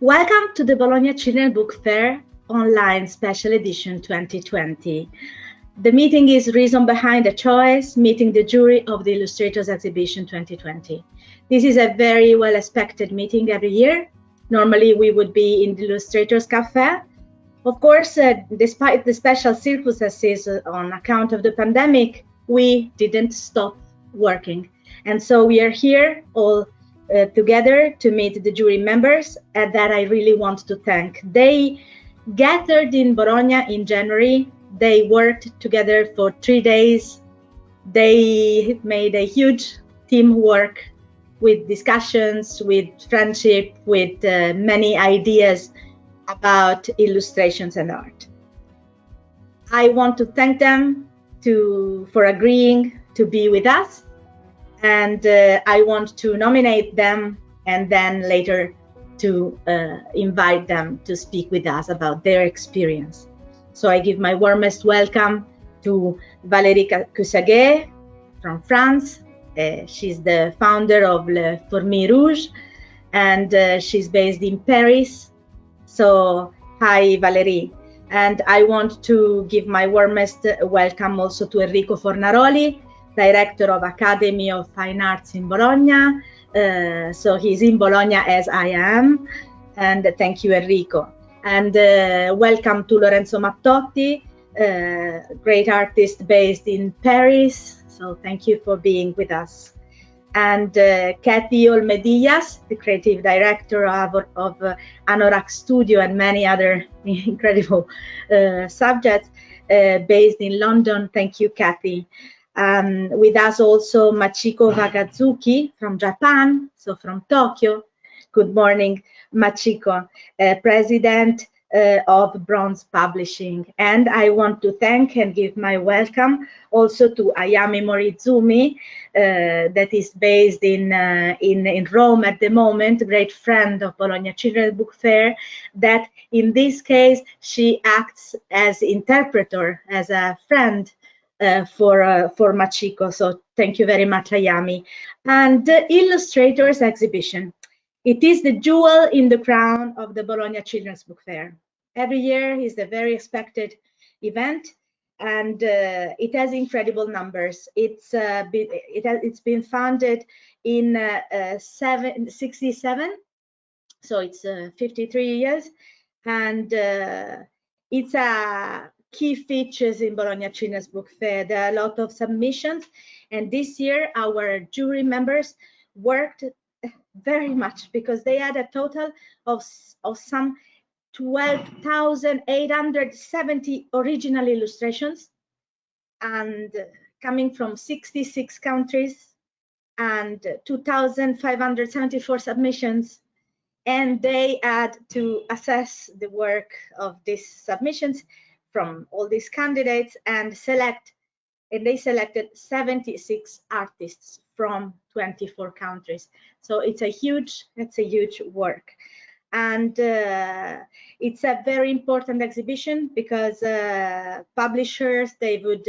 Welcome to the Bologna Children's Book Fair Online Special Edition 2020. The meeting is reason behind the choice, meeting the jury of the Illustrators Exhibition 2020. This is a very well expected meeting every year. Normally we would be in the Illustrators Cafe. Of course, despite the special circumstances on account of the pandemic, we didn't stop working. And so we are here all together to meet the jury members that I really want to thank. They gathered in Bologna in January. They worked together for 3 days. They made a huge teamwork with discussions, with friendship, with many ideas about illustrations and art. I want to thank them for agreeing to be with us. And I want to nominate them and then later to invite them to speak with us about their experience. So I give my warmest welcome to Valérie Cussaguet from France. She's the founder of Le Fourmis Rouges, and she's based in Paris. So hi, Valérie. And I want to give my warmest welcome also to Enrico Fornaroli, Director of Academy of Fine Arts in Bologna. So he's in Bologna as I am. And thank you, Enrico. And welcome to Lorenzo Mattotti, great artist based in Paris. So thank you for being with us. And Cathy Olmedillas, the creative director of Anorak Studio and many other incredible subjects based in London. Thank you, Cathy. With us also Machiko Wakatsuki from Japan, so from Tokyo. Good morning, Machiko, President of Bronze Publishing. And I want to thank and give my welcome also to Ayami Morizumi, that is based in Rome at the moment, a great friend of Bologna Children's Book Fair, that in this case, she acts as interpreter, as a friend for Machiko. So thank you very much, Ayami. And the Illustrators Exhibition. It is the jewel in the crown of the Bologna Children's Book Fair. Every year is a very expected event, and it has incredible numbers. It's been founded in 67, so it's 53 years, and it's a key features in Bologna Children's Book Fair. There are a lot of submissions, and this year our jury members worked very much because they had a total of some 12,870 original illustrations, and coming from 66 countries, and 2,574 submissions. And they had to assess the work of these submissions from all these candidates and they selected 76 artists from 24 countries. So it's a huge work. And it's a very important exhibition because publishers, they would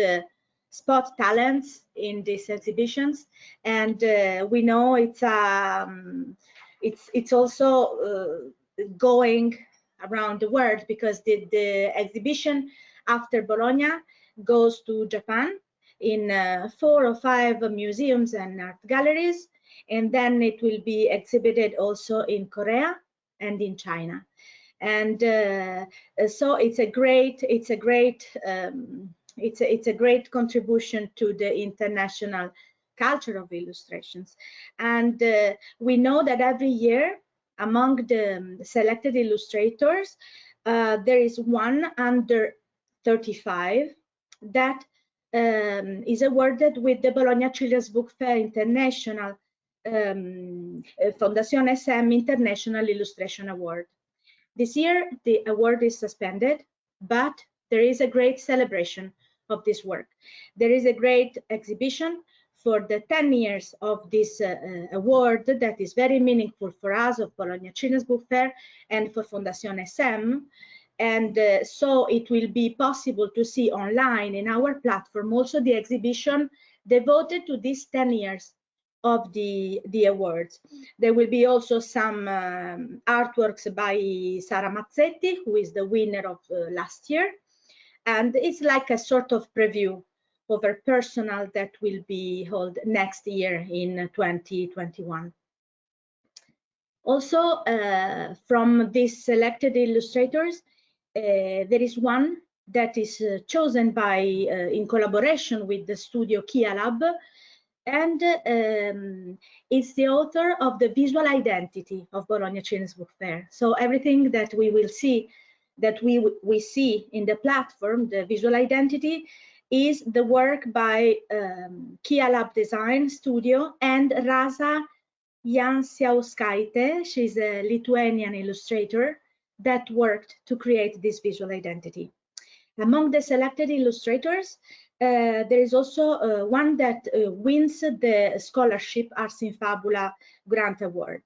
spot talents in these exhibitions. And we know it's also going around the world, because the exhibition after Bologna goes to Japan in 4 or 5 museums and art galleries, and then it will be exhibited also in Korea and in China. And so it's a great contribution to the international culture of illustrations. And we know that every year among the selected illustrators, there is one under 35 that is awarded with the Bologna Children's Book Fair International Fondazione SM International Illustration Award. This year, the award is suspended, but there is a great celebration of this work. There is a great exhibition for the 10 years of this award that is very meaningful for us of Bologna Children's Book Fair and for Fondazione SM. And so it will be possible to see online in our platform also the exhibition devoted to these 10 years of the awards. There will be also some artworks by Sara Mazzetti, who is the winner of last year. And it's like a sort of preview of her personal that will be held next year in 2021. Also, from these selected illustrators, there is one that is chosen by in collaboration with the studio Kia Lab, and it's the author of the visual identity of Bologna Children's Book Fair. So everything that we will see, that we see in the platform, the visual identity, is the work by Kia Lab Design Studio and Rasa Jansiauskaite. She's a Lithuanian illustrator that worked to create this visual identity. Among the selected illustrators, there is also one that wins the scholarship Ars in Fabula Grant Award.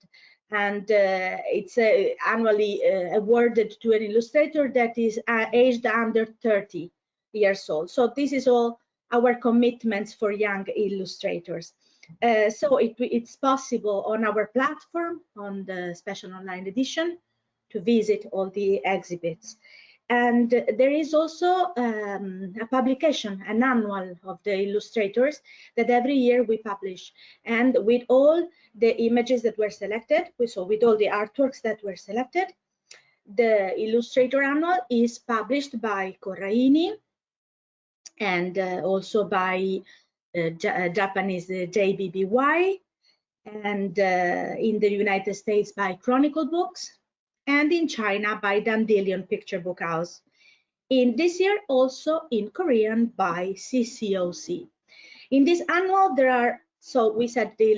And it's annually awarded to an illustrator that is aged under 30 years old. So this is all our commitments for young illustrators. So it's possible on our platform, on the special online edition, to visit all the exhibits. And there is also a publication, an annual of the illustrators that every year we publish. And with all the images that were selected, so with all the artworks that were selected, the illustrator annual is published by Corraini and also by Japanese JBBY, and in the United States by Chronicle Books, and in China by Dandelion Picture Book House. In this year also in Korean by CCOC. In this annual there are, so we said the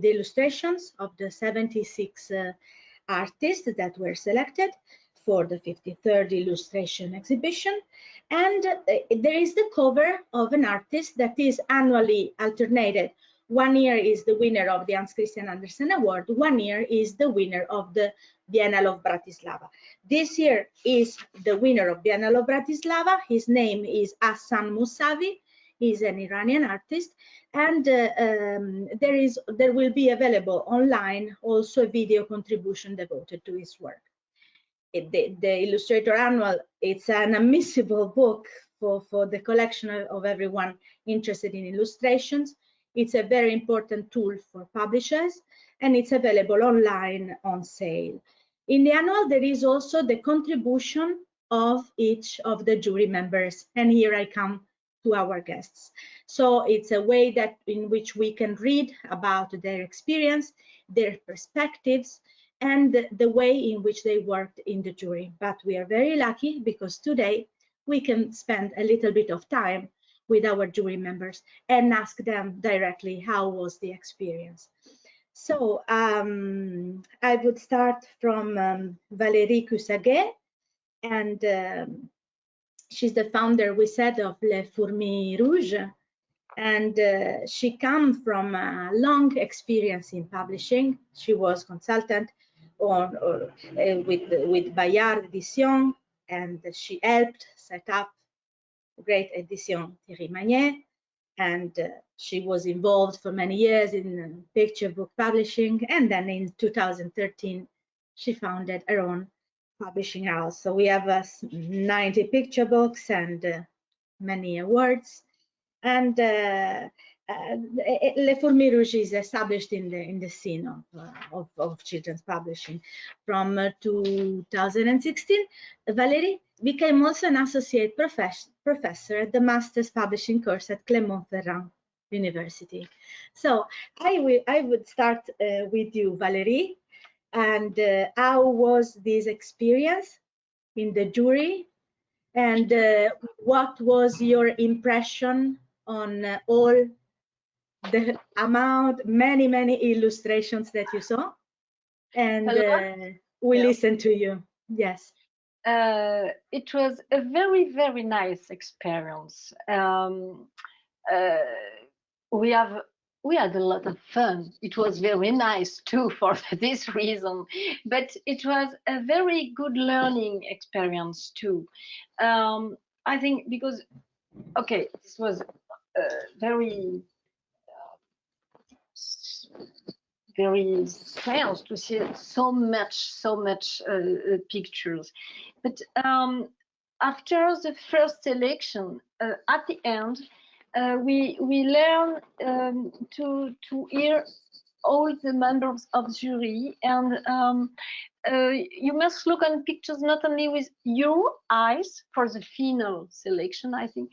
illustrations of the 76 artists that were selected for the 53rd illustration exhibition, and there is the cover of an artist that is annually alternated. One year is the winner of the Hans Christian Andersen Award, one year is the winner of the Biennale of Bratislava. This year is the winner of Biennale of Bratislava. His name is Hassan Mousavi. He's an Iranian artist, and there will be available online also a video contribution devoted to his work. The Illustrator Annual, it's an unmissable book for the collection of everyone interested in illustrations. It's a very important tool for publishers, and it's available online on sale. In the annual, there is also the contribution of each of the jury members, and here I come to our guests. So it's a way that in which we can read about their experience, their perspectives, and the way in which they worked in the jury. But we are very lucky because today we can spend a little bit of time with our jury members and ask them directly how was the experience. So I would start from Valérie Cussaguet, and she's the founder, we said, of Les Fourmis Rouges, and she comes from a long experience in publishing. She was consultant with Bayard Edition, and she helped set up great Edition Thierry Magnet, and she was involved for many years in picture book publishing, and then in 2013 she founded her own publishing house. So we have 90 picture books and many awards, and Les Fourmis Rouges is established in the scene of children's publishing. From 2016, Valérie became also an associate professor at the master's publishing course at Clermont-Ferrand University. So I would start with you, Valérie, and how was this experience in the jury, and what was your impression on all the many illustrations that you saw? And we listen to you. Yes. It was a very, very nice experience. We had a lot of fun. It was very nice too for this reason, but it was a very good learning experience too. I think because, okay, this was very very strange to see so much pictures. But after the first selection, at the end, we learn to hear all the members of jury, and you must look on pictures not only with your eyes for the final selection, I think,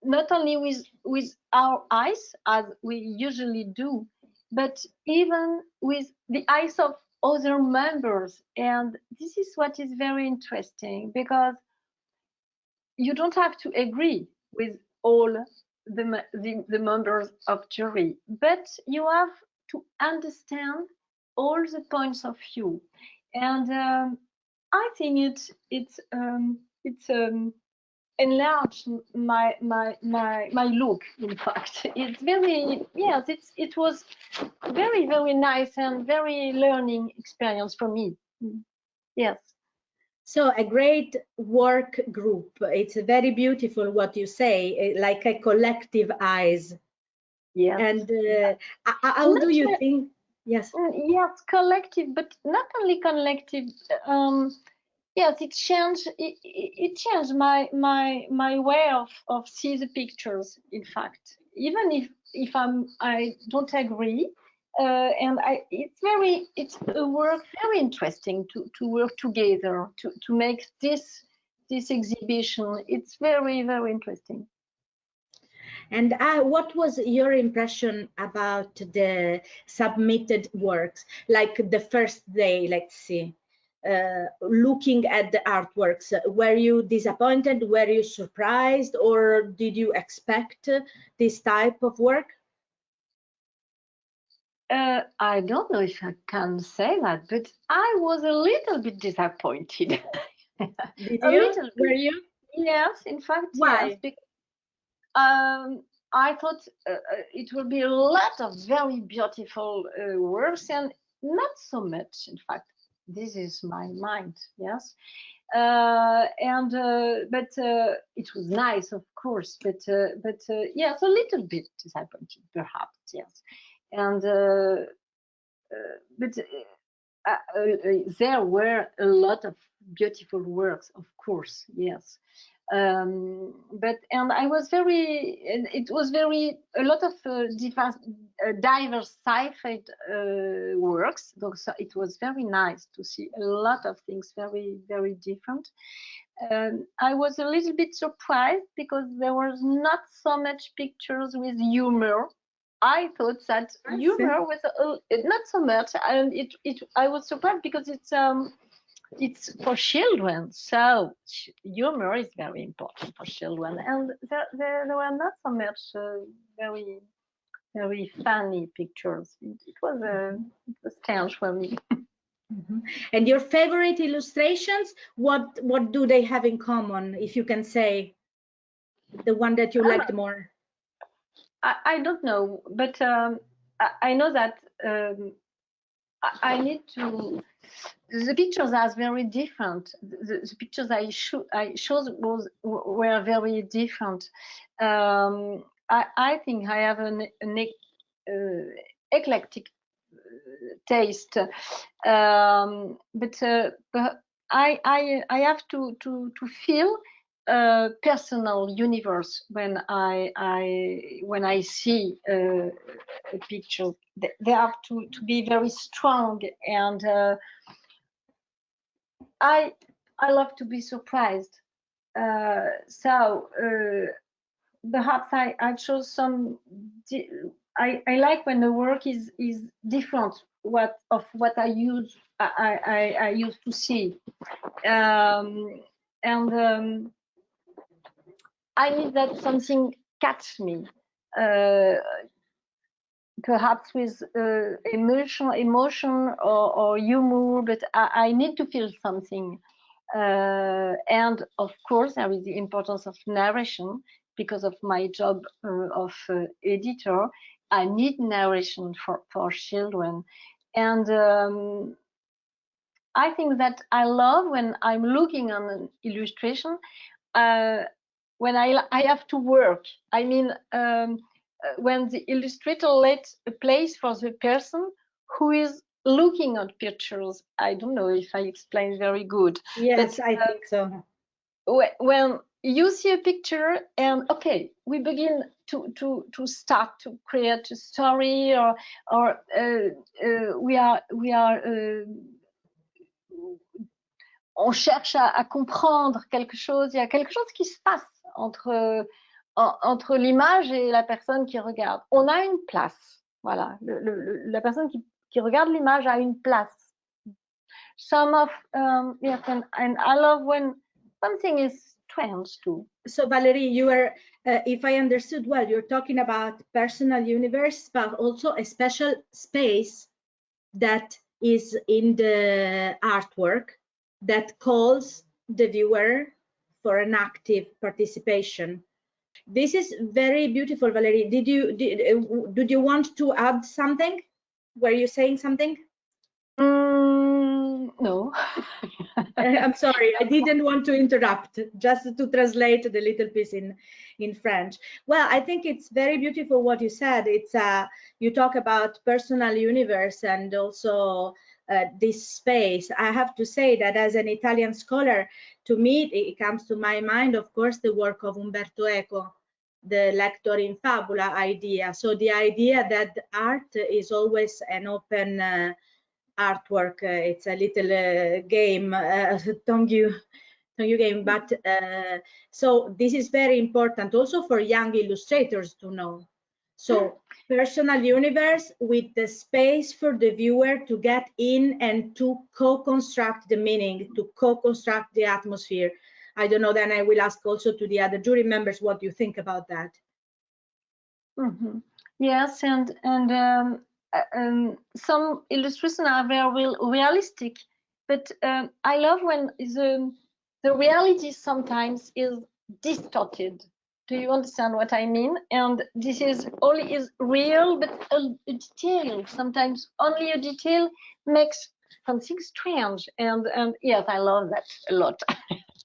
not only with our eyes as we usually do, but even with the eyes of other members. And this is what is very interesting, because you don't have to agree with all the members of jury, but you have to understand all the points of view. And I think it's enlarged my look. In fact, it's very, yes, it was very nice and very learning experience for me. Yes. So a great work group. It's very beautiful what you say, like a collective eyes. Yes. And how do you think? Yes. Yes, collective, but not only collective. Yes, it changed. It changed my way of see the pictures. In fact, even if I don't agree, and it's a work very interesting to work together to make this exhibition. It's very interesting. And what was your impression about the submitted works? Like the first day, let's see, looking at the artworks, were you disappointed? Were you surprised? Or did you expect this type of work? I don't know if I can say that, but I was a little bit disappointed. Did you? Were you? Yes, in fact, Why? yes. Because, I thought it will be a lot of very beautiful works, and not so much. In fact, this is my mind. Yes, and but it was nice, of course. But yes, a little bit disappointed, perhaps. Yes, and but there were a lot of beautiful works, of course. Yes. But and I was very, it was very a lot of diverse sci-fi works. So it was very nice to see a lot of things very different. I was a little bit surprised because there was not so much pictures with humor. I thought that humor was not so much, and I was surprised because it's for children, so humor is very important for children, and there were not so much very funny pictures. It was strange for me. Mm-hmm. And your favorite illustrations, what do they have in common, if you can say the one that you liked more? I don't know, but I know that I need to. The pictures are very different. The pictures I showed were very different. I think I have an eclectic taste, but I have to feel a personal universe when I see a picture. They have to be very strong, and I love to be surprised. So perhaps I chose some. I like when the work is different of what I used to see, and I need that something catch me. Perhaps with emotion or humor, but I need to feel something. And of course, there is the importance of narration because of my job of editor. I need narration for children, and I think that I love when I'm looking on an illustration when I have to work. I mean. when the illustrator lets a place for the person who is looking at pictures. I don't know if I explained very good. Yes, but, I think so. When you see a picture and okay, we begin to start to create a story, or on cherche à comprendre quelque chose. Il y a quelque chose qui se passe entre l'image et la personne qui regarde. On a une place. Voilà, la personne qui regarde l'image a une place. Yes, and I love when something is strange too. So Valérie, you are, if I understood well, you're talking about personal universe, but also a special space that is in the artwork that calls the viewer for an active participation. This is very beautiful, Valérie. Did you want to add something? Were you saying something? No. I'm sorry, I didn't want to interrupt, just to translate the little piece in French. Well, I think it's very beautiful what you said. It's you talk about personal universe and also this space. I have to say that as an Italian scholar, to me, it comes to my mind, of course, the work of Umberto Eco, the lector in fabula idea. So the idea that art is always an open artwork. It's a little game, tongue game, but so this is very important also for young illustrators to know. So personal universe with the space for the viewer to get in and to co-construct the meaning, to co-construct the atmosphere. I don't know, then I will ask also to the other jury members what you think about that. Mm-hmm. Yes, and some illustrations are very realistic, but I love when the reality sometimes is distorted. Do you understand what I mean? And this is only is real, but a detail. Sometimes only a detail makes something strange. And yes, I love that a lot.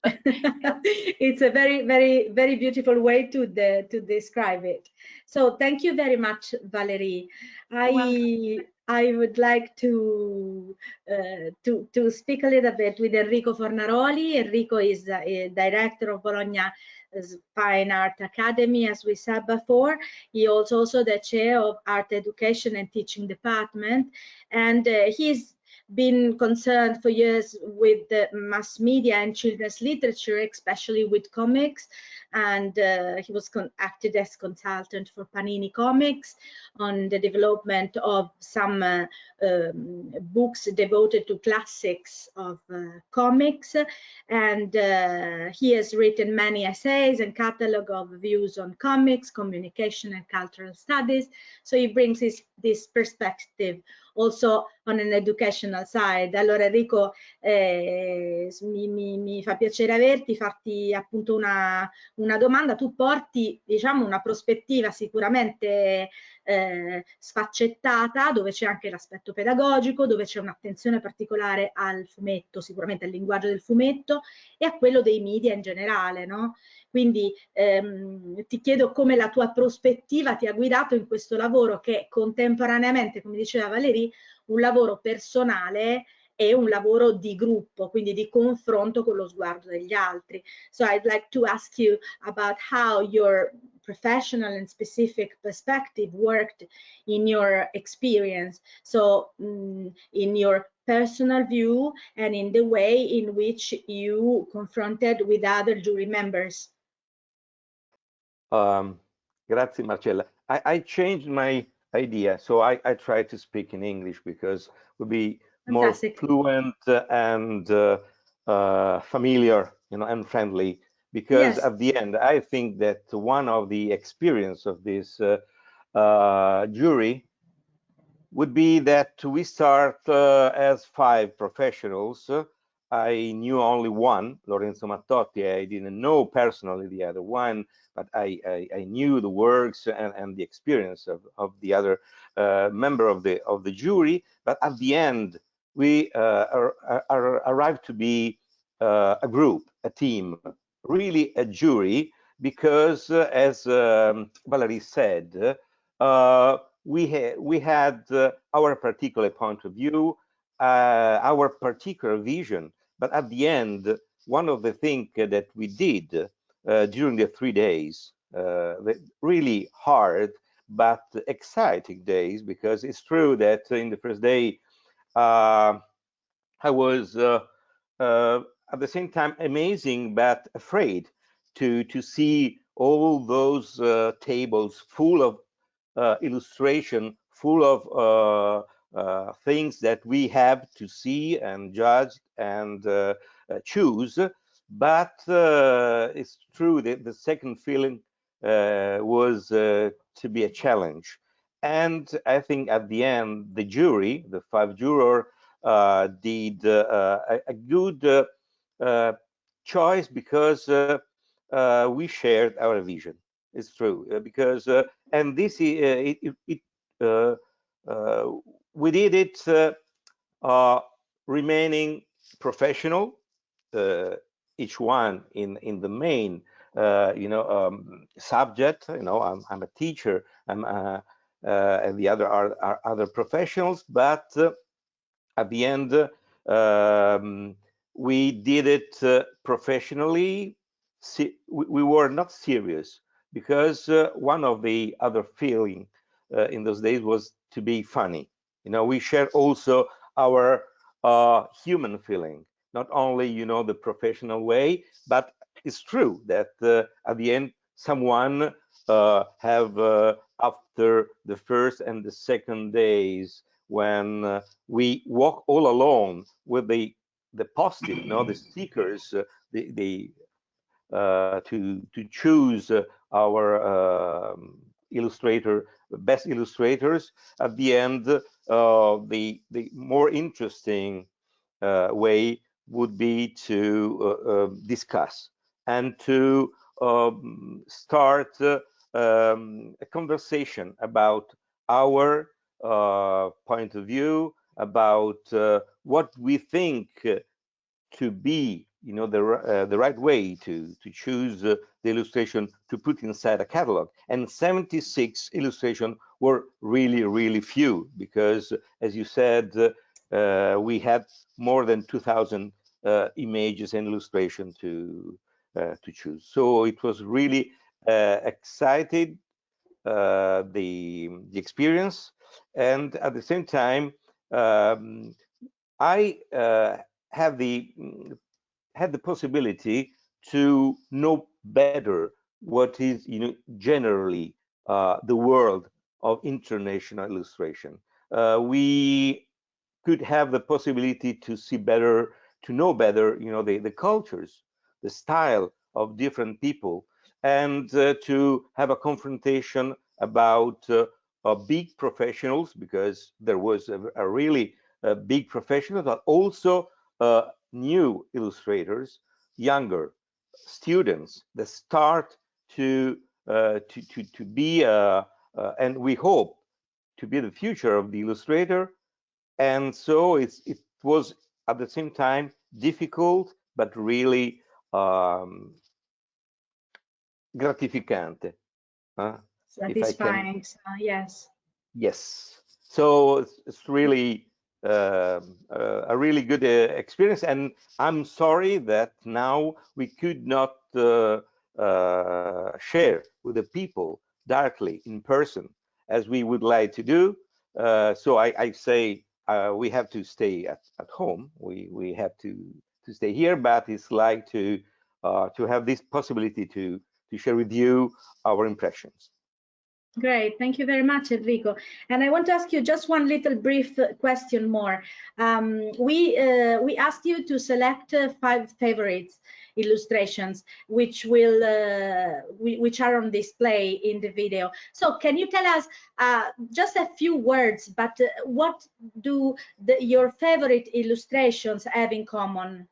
It's a very beautiful way to describe it. So thank you very much, Valérie. I would like to speak a little bit with Enrico Fornaroli. Enrico is a director of Bologna Fine Art Academy, as we said before. He is also the chair of Art Education and Teaching Department, and he's been concerned for years with the mass media and children's literature, especially with comics, and he was acted as consultant for Panini Comics on the development of some books devoted to classics of comics, and he has written many essays and catalog of views on comics, communication and cultural studies. So he brings this perspective also on an educational side. Allora Enrico, mi fa piacere farti appunto una domanda. Tu porti, diciamo, una prospettiva sicuramente sfaccettata, dove c'è anche l'aspetto pedagogico, dove c'è un'attenzione particolare al fumetto, sicuramente al linguaggio del fumetto e a quello dei media in generale, no? Quindi ti chiedo come la tua prospettiva ti ha guidato in questo lavoro che contemporaneamente, come diceva Valérie, un lavoro personale e un lavoro di gruppo, quindi di confronto con lo sguardo degli altri. So I'd like to ask you about how your professional and specific perspective worked in your experience. So in your personal view and in the way in which you confronted with other jury members. Grazie, Marcella. I changed my idea, so I try to speak in English because it would be Fantastic. more fluent and familiar, you know, and friendly. Because Yes. at the end, I think that one of the experience of this jury would be that we start as 5 professionals. I knew only one, Lorenzo Mattotti. I didn't know personally the other one, but I knew the works and the experience of the other member of the jury. But at the end, we arrived to be a group, a team, really a jury, because as Valérie said, we had our particular point of view, our particular vision. But at the end, one of the things that we did during the 3 days, the really hard but exciting days, because it's true that in the first day I was at the same time amazing but afraid to see all those tables full of illustration, full of things that we have to see and judge and choose. But it's true that the second feeling was to be a challenge. And I think at the end, the jury, the 5 jurors, did a good choice, because we shared our vision. It's true, because and this uh, uh, we did it remaining professional, each one in the main subject. I'm a teacher, and the other are other professionals, but at the end, we did it professionally. We were not serious, because one of the other feeling in those days was to be funny. We share also our human feeling, not only the professional way, but it's true that at the end, someone have after the first and the second days, when we walk all alone with the post-it, the stickers, to choose our best illustrators. At the end, the more interesting way would be to discuss and to start a conversation about our point of view, about what we think to be the right way to choose the illustration to put inside a catalog. And 76 illustrations were really few, because as you said, we had more than 2,000 images and illustration to choose. So it was really excited, the experience. And at the same time, I had the possibility to know better what is generally the world of international illustration. We could have the possibility to see better, to know better, the cultures, the style of different people, and to have a confrontation about big professionals, because there was a really big professional, but also new illustrators, younger students that start to be, and we hope to be the future of the illustrator. And so it was at the same time difficult, but really gratificante. Satisfying. Yes. Yes. So it's really a really good experience, and I'm sorry that now we could not share with the people directly in person as we would like to do. So I say we have to stay at home. We have to stay here, but it's like to have this possibility to share with you our impressions. Great, thank you very much, Enrico. And I want to ask you just one little brief question more. We asked you to select 5 favorites illustrations, which which are on display in the video. So can you tell us just a few words, but what do your favorite illustrations have in common?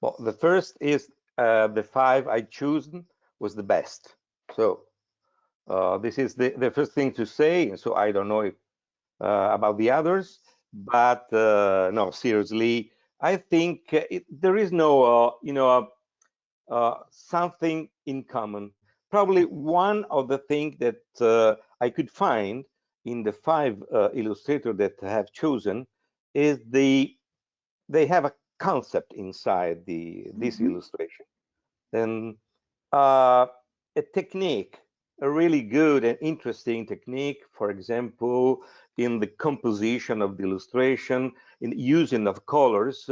Well, the first is the 5 I chosen was the best. So this is the first thing to say. And so I don't know if, about the others, but no, seriously, I think there is no, something in common. probably one of the things that I could find in the 5 illustrators that I have chosen is they have a concept inside this illustration. Then a technique, a really good and interesting technique, for example, in the composition of the illustration, in using of colors,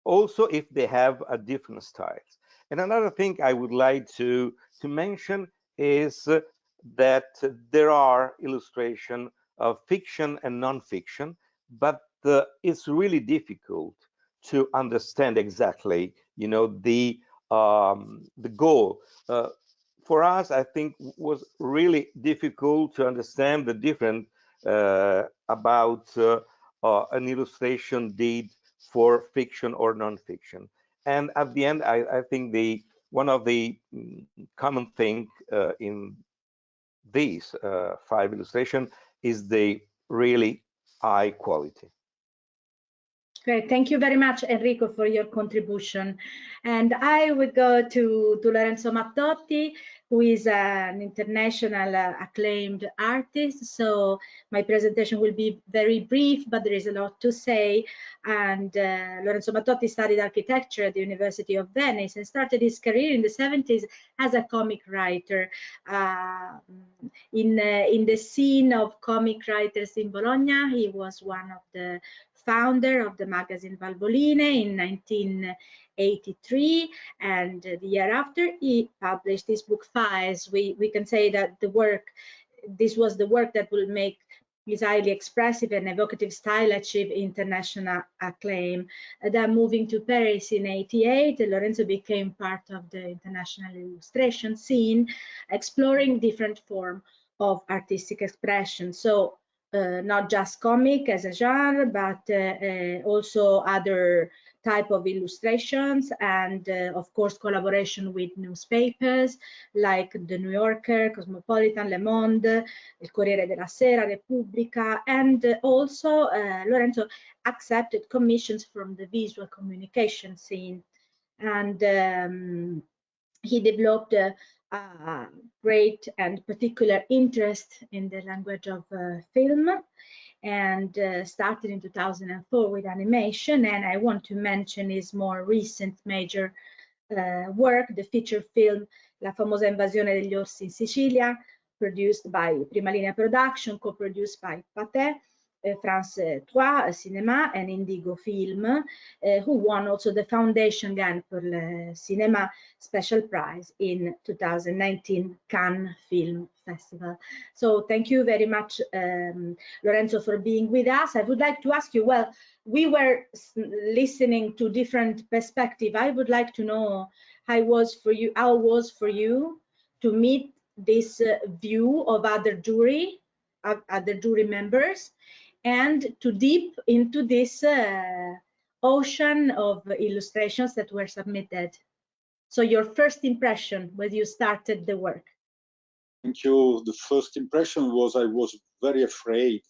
also if they have a different styles. And another thing I would like to mention is that there are illustration of fiction and non-fiction, but it's really difficult to understand exactly, you know, the goal. For us, I think was really difficult to understand the difference about an illustration did for fiction or non-fiction. And at the end, I think one of the common thing in these 5 illustration is the really high quality. Great, thank you very much, Enrico, for your contribution. And I would go to Lorenzo Mattotti, who is an international acclaimed artist. So my presentation will be very brief, but there is a lot to say. And Lorenzo Mattotti studied architecture at the University of Venice and started his career in the 70s as a comic writer. In the scene of comic writers in Bologna, he was one of the founder of the magazine Valvoline in 1983, and the year after he published his book Files. We can say that this was the work that will make his highly expressive and evocative style achieve international acclaim. Then moving to Paris in '88, Lorenzo became part of the international illustration scene, exploring different forms of artistic expression. So not just comic as a genre, but also other type of illustrations, and of course collaboration with newspapers like the New Yorker, Cosmopolitan, Le Monde, Il Corriere della Sera, Repubblica, and also Lorenzo accepted commissions from the visual communication scene, and he developed a great and particular interest in the language of film, and started in 2004 with animation. And I want to mention his more recent major work, the feature film La famosa invasione degli orsi in Sicilia, produced by Prima Linea Production, co-produced by Pathé, France 3 Cinéma, and Indigo Film, who won also the Foundation Gun pour le Cinéma Special Prize in 2019 Cannes Film Festival. So thank you very much, Lorenzo, for being with us. I would like to ask you, well, we were listening to different perspectives. I would like to know how it was for you to meet this view of other jury members, and to deep into this ocean of illustrations that were submitted. So your first impression when you started the work? Thank you. The first impression was I was very afraid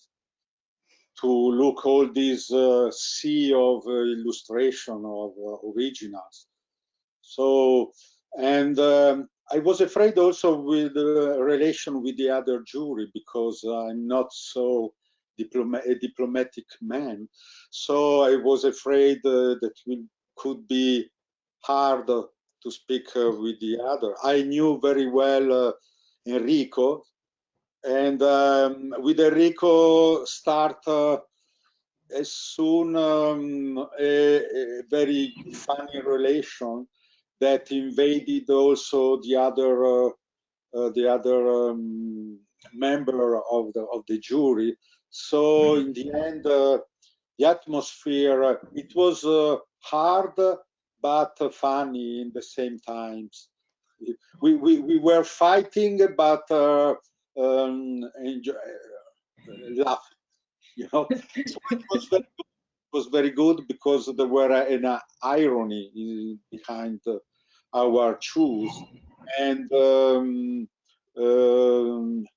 to look all this sea of illustration of originals. So, and I was afraid also with the relation with the other jury, because I'm not so a diplomatic man. So I was afraid that it could be hard to speak with the other. I knew very well Enrico, and with Enrico start as soon a very funny relation that invaded also the other member of the jury. So in the end, the atmosphere, it was hard but funny in the same times. We were fighting but laughing, you know. So it was very good because there were an irony behind our choose, and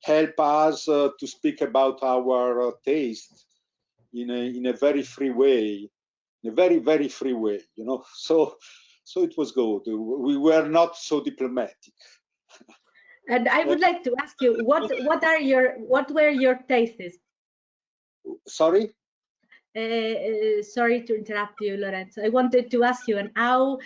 help us to speak about our taste in a very free way, in a very free way, you know. So So it was good. We were not so diplomatic. And I would like to ask you, what were your tastes? Sorry? Sorry to interrupt you, Lorenzo. I wanted to ask you, and how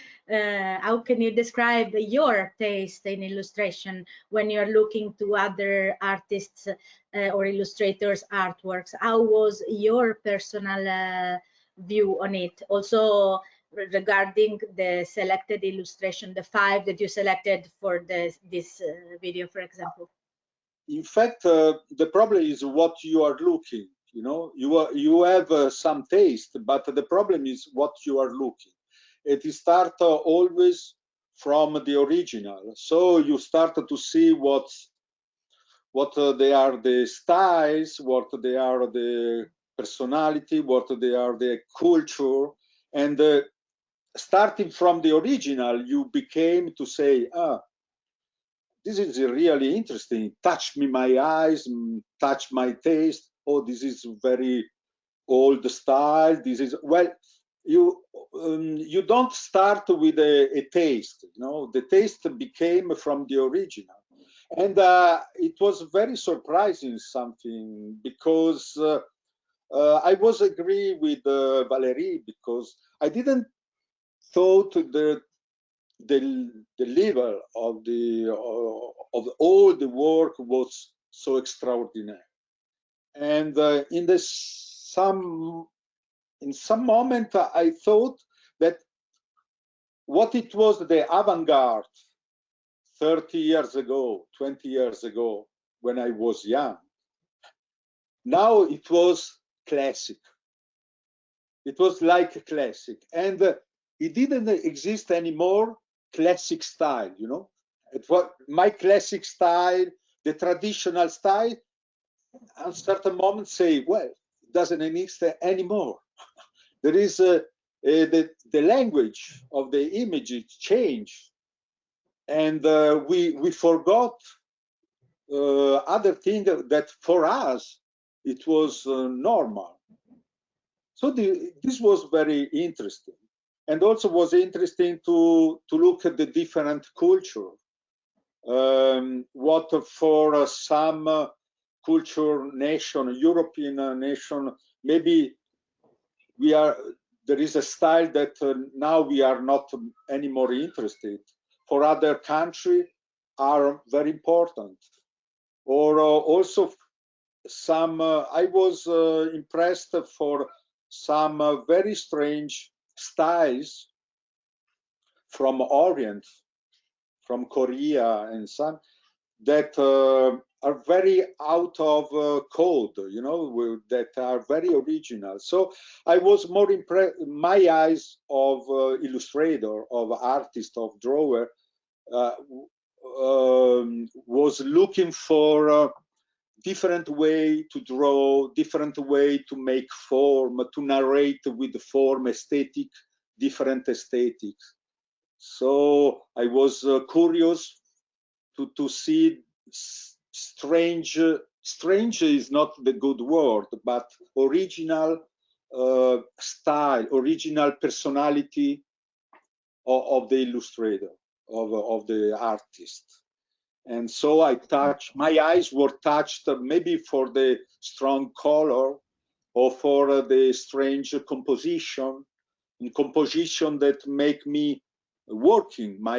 can you describe your taste in illustration when you're looking to other artists or illustrators' artworks? How was your personal view on it? Also, regarding the selected illustration, the 5 that you selected for this video, for example. In fact, the problem is what you are looking. You know, you have some taste, but the problem is what you are looking. It starts always from the original. So you start to see what they are the styles, what they are the personality, what they are the culture, and starting from the original, you became to say, this is really interesting. Touch me my eyes, touch my taste. Oh, this is very old style. This is, well, you don't start with a taste. You know, the taste became from the original, and it was very surprising something, because I was agree with Valérie, because I didn't thought the level of all the work was so extraordinary. And in some moment I thought that what it was the avant-garde 30 years ago, 20 years ago, when I was young, now it was classic. It was like a classic, and it didn't exist anymore classic style, you know. It was my classic style, the traditional style. At a certain moment, say, well, it doesn't exist anymore. There is the language of the image changed, and we forgot other things that for us it was normal. So this was very interesting. And also was interesting to look at the different culture. What for some culture nation, European nation, maybe there is a style that now we are not anymore interested. For other countries are very important. Or also some, I was impressed for some very strange styles from Orient, from Korea and some that are very out of code, you know, that are very original. So I was more impressed, my eyes of illustrator, of artist, of drawer, was looking for different way to draw, different way to make form, to narrate with the form, aesthetic, different aesthetics. So I was curious to see strange is not the good word, but original style, original personality of the illustrator, of the artist. And so my eyes were touched maybe for the strong color or for the strange composition that make me working, my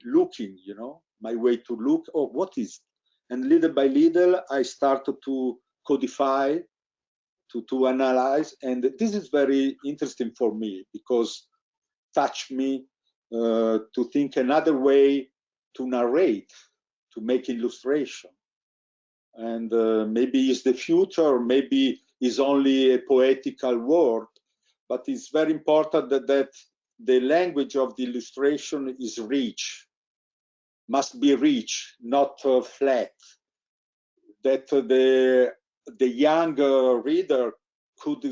looking, you know, my way to look. Oh, what is? And little by little, I started to codify, to analyze. And this is very interesting for me because touch me to think another way to narrate, to make illustration. And maybe it's the future, maybe it's only a poetical word, but it's very important that the language of the illustration is rich, must be rich, not flat. That the young reader could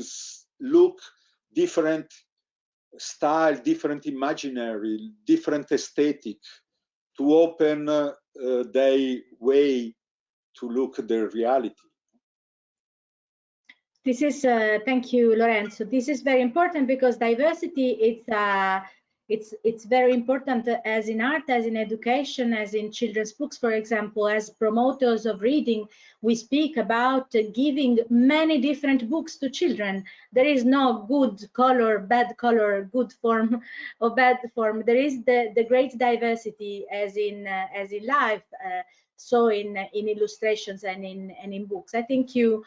look different style, different imaginary, different aesthetic, to open their way to look at the reality. This is, thank you, Lorenzo. This is very important because diversity it's very important, as in art, as in education, as in children's books, for example. As promoters of reading, we speak about giving many different books to children. There is no good color, bad color, good form or bad form. There is the great diversity as in life, so in illustrations and in books. I think you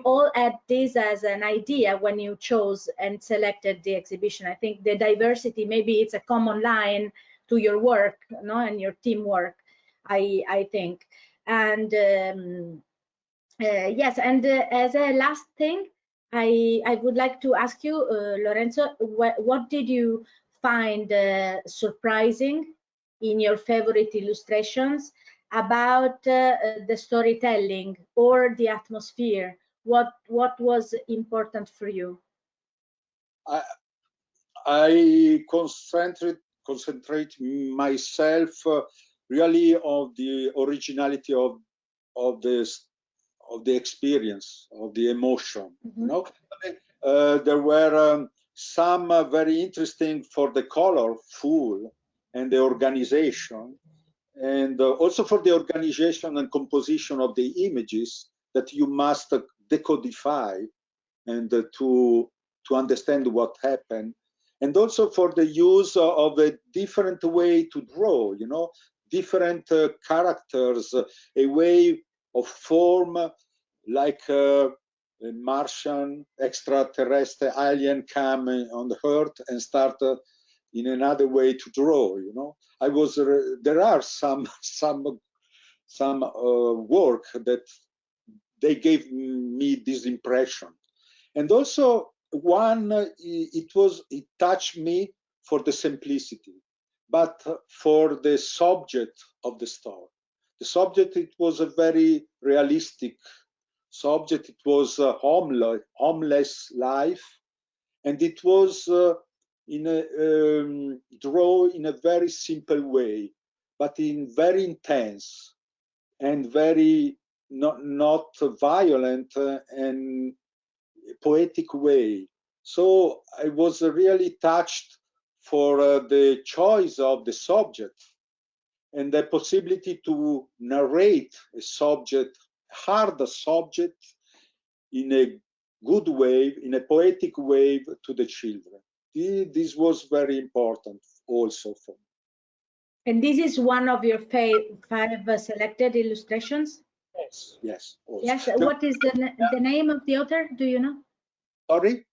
all had this as an idea when you chose and selected the exhibition. I think the diversity, maybe it's a common line to your work, no, and your teamwork, I think. And yes, and as a last thing, I would like to ask you, Lorenzo, what did you find surprising in your favorite illustrations about the storytelling or the atmosphere? What was important for you? I concentrate myself really on the originality of the experience, of the emotion. Mm-hmm. You know, there were some very interesting for the colorful and the organization, and also for the organization and composition of the images that you must decodify and to understand what happened, and also for the use of a different way to draw, you know, different characters, a way of form, like a Martian extraterrestrial alien come on the earth and start in another way to draw, you know. There are some work that they gave me this impression. And also it touched me for the simplicity, but for the subject of the story. The subject, it was a very realistic subject. It was a homeless life, and it was drawn in a very simple way, but in very intense and very not violent and poetic way. So I was really touched for the choice of the subject and the possibility to narrate a subject, hard subject, in a good way, in a poetic way to the children. This was very important also for me. And this is one of your five selected illustrations? Yes, yes. Also. Yes. What is the name of the author? Do you know? Sorry?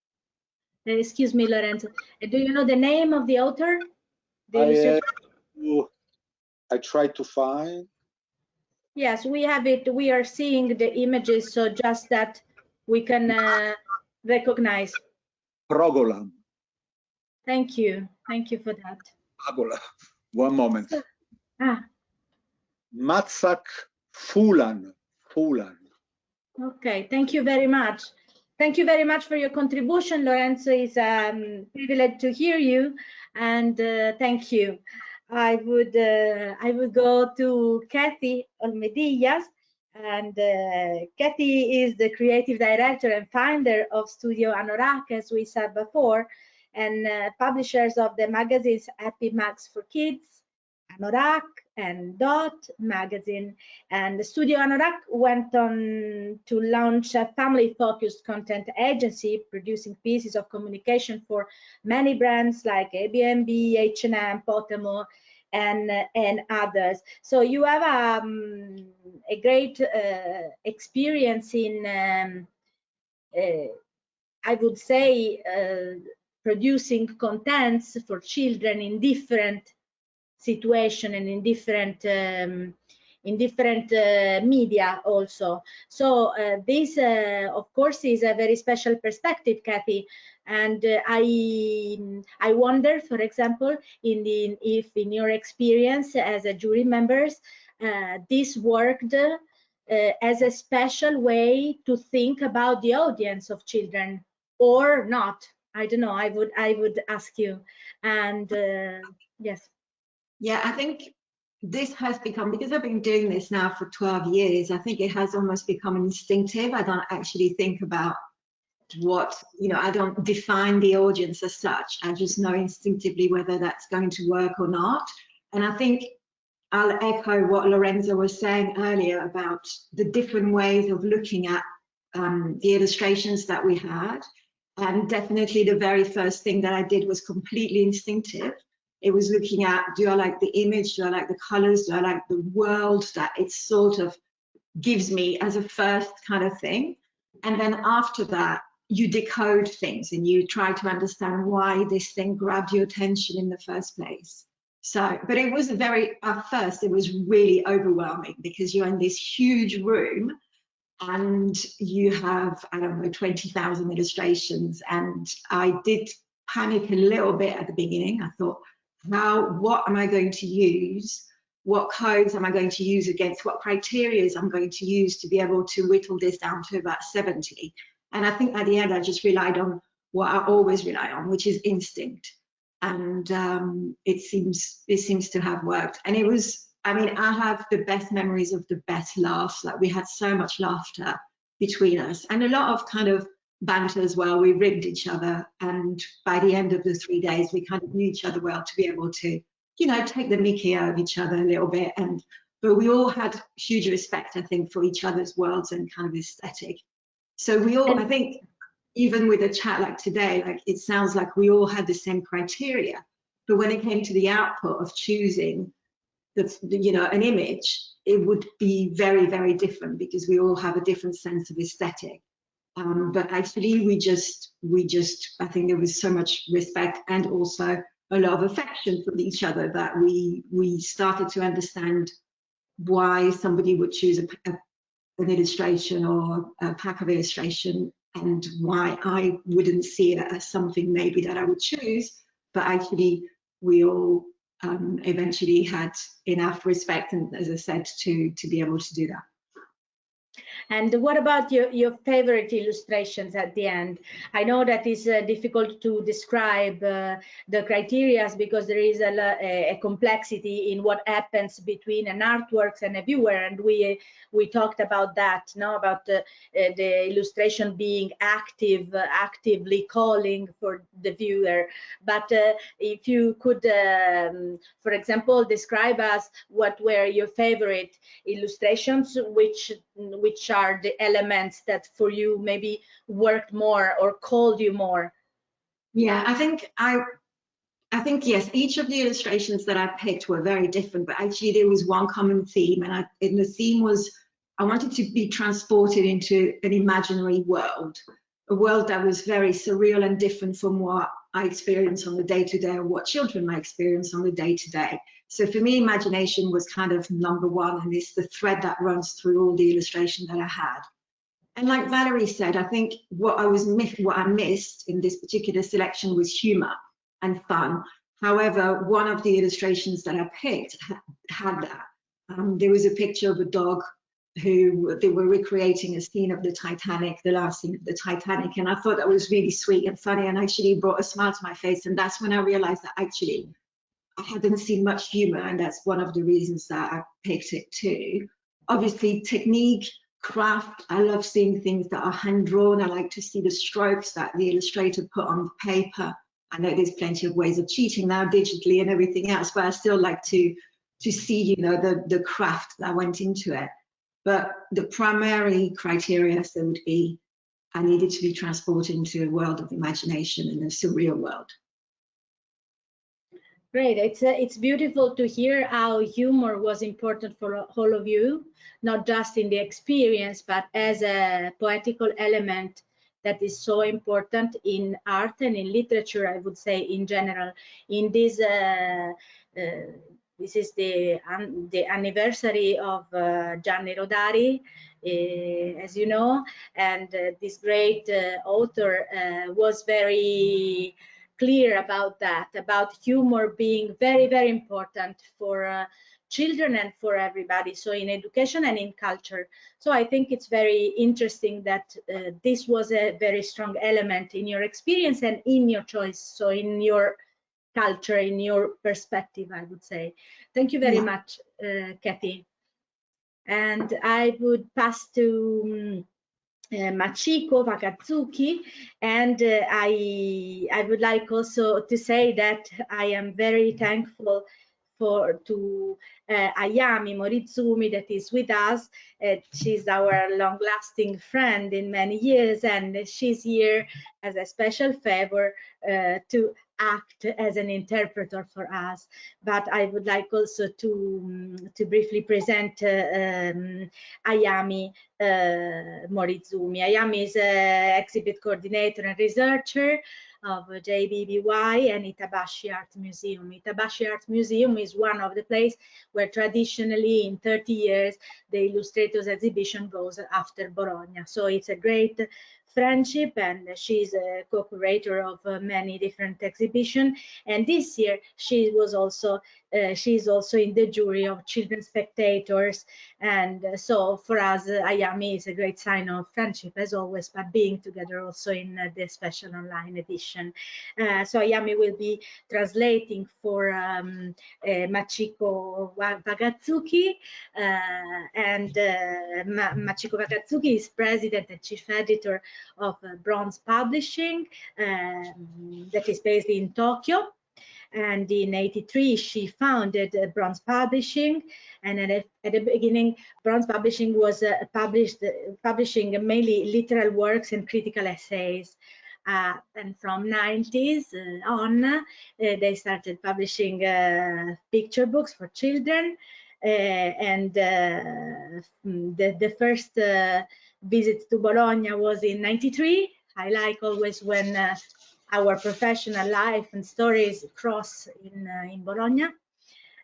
Excuse me, Lorenzo. Do you know the name of the author? I try to find. Yes, we have it. We are seeing the images, so just that we can recognize. Progolam. Thank you. Thank you for that. Progolam. One moment. Ah. Matsak Fulan. Okay, thank you very much. Thank you very much for your contribution, Lorenzo. It's a privilege to hear you, and thank you. I would go to Cathy Olmedillas, and Cathy is the creative director and founder of Studio Anorak, as we said before, and publishers of the magazines Happy Mags for Kids, Anorak, and Dot magazine. And the Studio Anorak went on to launch a family-focused content agency, producing pieces of communication for many brands like Airbnb, H&M, Potemo, and others. So you have a great experience in, I would say, producing contents for children in different situation and in different media also. So this of course is a very special perspective, Cathy, and I wonder, for example, if in your experience as a jury members, this worked as a special way to think about the audience of children or not. I don't know. I would ask you. And yes. Yeah, I think this has become, because I've been doing this now for 12 years, I think it has almost become instinctive. I don't actually think about what, you know, I don't define the audience as such. I just know instinctively whether that's going to work or not. And I think I'll echo what Lorenzo was saying earlier about the different ways of looking at the illustrations that we had. And definitely the very first thing that I did was completely instinctive. It was looking at, do I like the image? Do I like the colors? Do I like the world that it sort of gives me as a first kind of thing? And then after that, you decode things and you try to understand why this thing grabbed your attention in the first place. So, but it was at first, it was really overwhelming because you're in this huge room and you have, I don't know, 20,000 illustrations. And I did panic a little bit at the beginning. I thought, what am I going to use? What codes am I going to use against? What criteria I'm going to use to be able to whittle this down to about 70? And I think at the end, I just relied on what I always rely on, which is instinct. And it seems to have worked. And it was, I mean, I have the best memories of the best laughs. Like we had so much laughter between us and a lot of kind of banter as well. We ribbed each other. And by the end of the 3 days, we kind of knew each other well to be able to, you know, take the mickey out of each other a little bit. But we all had huge respect, I think, for each other's worlds and kind of aesthetic. So we all, I think, even with a chat like today, like it sounds like we all had the same criteria. But when it came to the output of choosing you know, an image, it would be very, very different because we all have a different sense of aesthetic. But actually, we just, I think there was so much respect and also a lot of affection for each other that we started to understand why somebody would choose an illustration or a pack of illustration and why I wouldn't see it as something maybe that I would choose. But actually, we all eventually had enough respect and, as I said, to be able to do that. And what about your favorite illustrations at the end? I know that it's difficult to describe the criteria because there is a complexity in what happens between an artwork and a viewer, and we talked about that, no? About the illustration being actively calling for the viewer. But if you could, for example, describe us what were your favorite illustrations, which are the elements that for you maybe worked more or called you more? Yeah, I think yes, each of the illustrations that I picked were very different, but actually there was one common theme, and the theme was I wanted to be transported into an imaginary world, a world that was very surreal and different from what I experience on the day-to-day or what children might experience on the day-to-day. So for me, imagination was kind of number one, and it's the thread that runs through all the illustration that I had. And like Valérie said, I think what I missed in this particular selection was humor and fun. However, one of the illustrations that I picked had that. There was a picture of a dog who they were recreating a scene of the Titanic, the last scene of the Titanic, and I thought that was really sweet and funny and actually brought a smile to my face. And that's when I realized that actually I hadn't seen much humor, and that's one of the reasons that I picked it too. Obviously, technique, craft, I love seeing things that are hand-drawn. I like to see the strokes that the illustrator put on the paper. I know there's plenty of ways of cheating now digitally and everything else, but I still like to see, you know, the craft that went into it. But the primary criteria so would be I needed to be transported into a world of imagination and a surreal world. Great. It's beautiful to hear how humor was important for all of you, not just in the experience, but as a poetical element that is so important in art and in literature, I would say, in general. In this, this is the anniversary of Gianni Rodari, as you know, and this great author was very clear about that, about humor being very, very important for children and for everybody, so in education and in culture. So I think it's very interesting that this was a very strong element in your experience and in your choice, so in your culture, in your perspective, I would say. Thank you very much, Cathy. And I would pass to Machiko, Wakatsuki, and I would like also to say that I am very thankful to Ayami Morizumi that is with us. She's our long-lasting friend in many years, and she's here as a special favor to act as an interpreter for us. But I would like also to briefly present Ayami Morizumi. Ayami is an exhibit coordinator and researcher of JBBY and Itabashi Art Museum. Itabashi Art Museum is one of the places where traditionally in 30 years the Illustrators Exhibition goes after Bologna. So it's a great friendship, and she's a co-curator of many different exhibitions. And this year she was also she's also in the jury of Children Spectators. And so for us, Ayami is a great sign of friendship as always, but being together also in the special online edition. So Ayami will be translating for Machiko Wakatsuki, and Machiko Wakatsuki is president and chief editor of Bronze Publishing, that is based in Tokyo. And in '83, she founded Bronze Publishing. And at the beginning, Bronze Publishing was publishing mainly literal works and critical essays. And from '90s on, they started publishing picture books for children. And the first visit to Bologna was in '93. I like always when our professional life and stories cross in Bologna,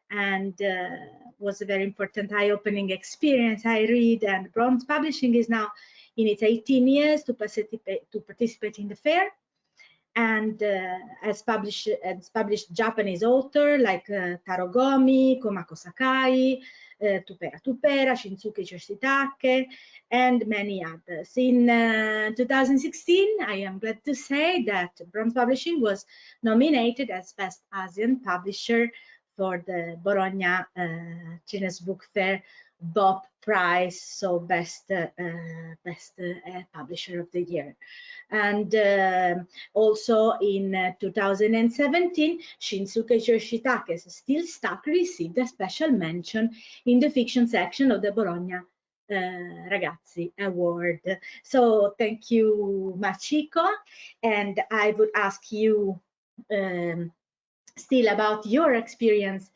and was a very important eye-opening experience. I read, and Bronze Publishing is now in its 18 years to participate in the fair, and has published Japanese author like Taro Gomi, Komako Sakai, Tupera Tupera, Shinsuke Yoshitake, and many others. In 2016, I am glad to say that Bronze Publishing was nominated as Best Asian Publisher for the Bologna Children's Book Fair BOP Prize, so Best Publisher of the Year. And also in 2017, Shinsuke Yoshitake's Still Stuck received a special mention in the fiction section of the Bologna Ragazzi Award. So thank you, Machiko, and I would ask you still about your experience,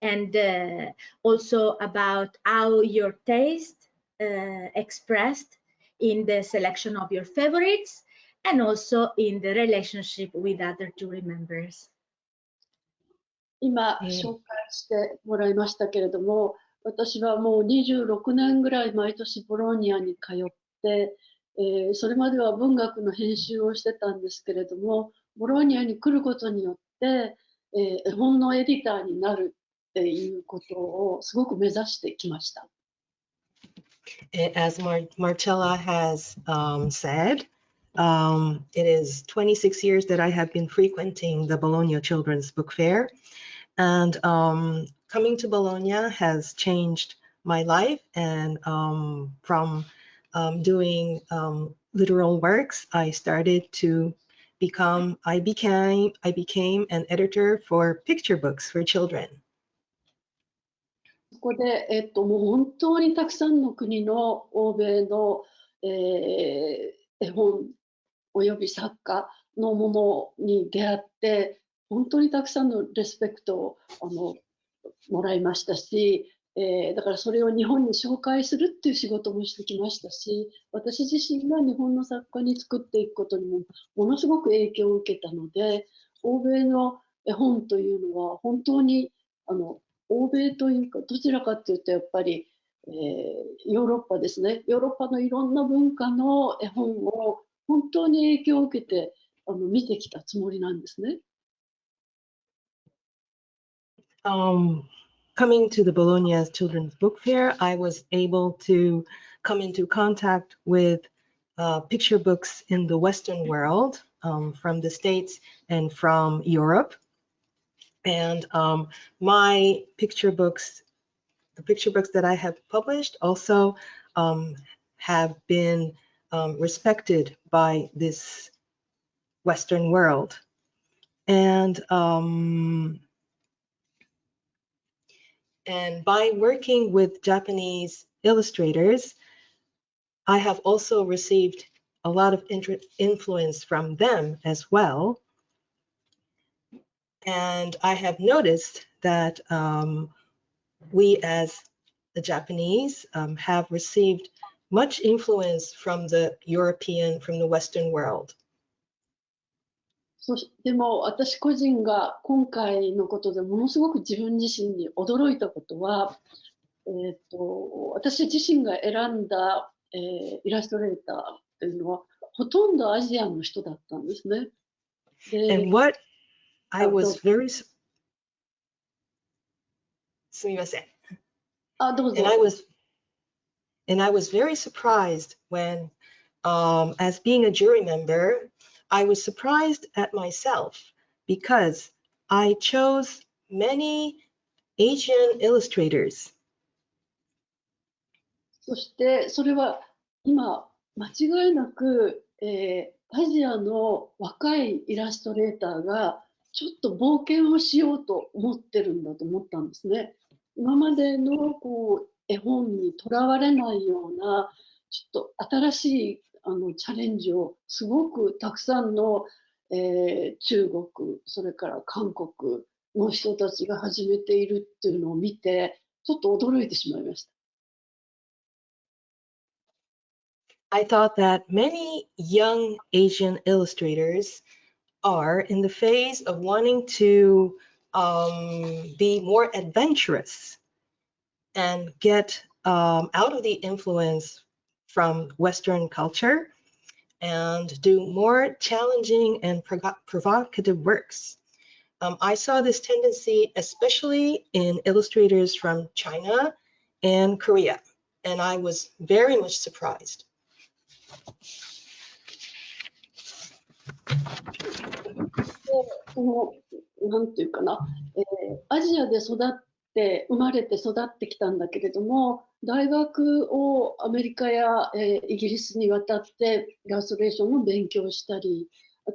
and also about how your taste expressed in the selection of your favorites, and also in the relationship with other jury members. 今紹介してもらいましたけれども、私はもう26年ぐらい毎年ボローニャに通って、それまでは文学の編集をしてたんですけれども、ボローニャに来ることによって、絵本のエディターになるっていうことをすごく目指してきました。As Marcella has said, it is 26 years that I have been frequenting the Bologna Children's Book Fair, and coming to Bologna has changed my life. And from doing literal works, I became an editor for picture books for children. ここで、もう本当にたくさんの国の欧米の、絵本および作家のものに出会って、本当にたくさんのレスペクトをもらいましたし、だからそれを日本に紹介するっていう仕事もしてきましたし、私自身が日本の作家に作っていくことにもものすごく影響を受けたので、欧米の絵本というのは本当に欧米というかどちらかというとやっぱり、ヨーロッパですね。ヨーロッパのいろんな文化の絵本を本当に影響を受けて見てきたつもりなんですね。Coming to the Bologna Children's Book Fair, I was able to come into contact with picture books in the Western world, from the States and from Europe. And my picture books, the picture books that I have published also have been respected by this Western world. And by working with Japanese illustrators, I have also received a lot of influence from them as well. And I have noticed that we as the Japanese have received much influence from the European, from the Western world. でも私個人が今回のことでものすごく自分自身に驚いたことは、私自身が選んだ、イラストレーターっていうのはほとんどアジアの人だったんですね。And what I was very すみません。どうぞ。And I was very surprised when, as being a jury member, I was surprised at myself because I chose many Asian illustrators. そしてそれは今間違いなく、アジアの若いイラストレーターがちょっと冒険をしようと思ってるんだと思ったんですね。今までの絵本にとらわれないようなちょっと新しいチャレンジをすごくたくさんの、中国それから韓国の人たちが始めているっていうのを見てちょっと驚いてしまいました。I thought that many young Asian illustrators are in the phase of wanting to be more adventurous and get out of the influence from Western culture and do more challenging and provocative works. I saw this tendency especially in illustrators from China and Korea, and I was very much surprised. なんていうかな、アジアで生まれて育ってきたんだけれども、大学をアメリカや、イギリスに渡ってイラストレーションの勉強をしたり、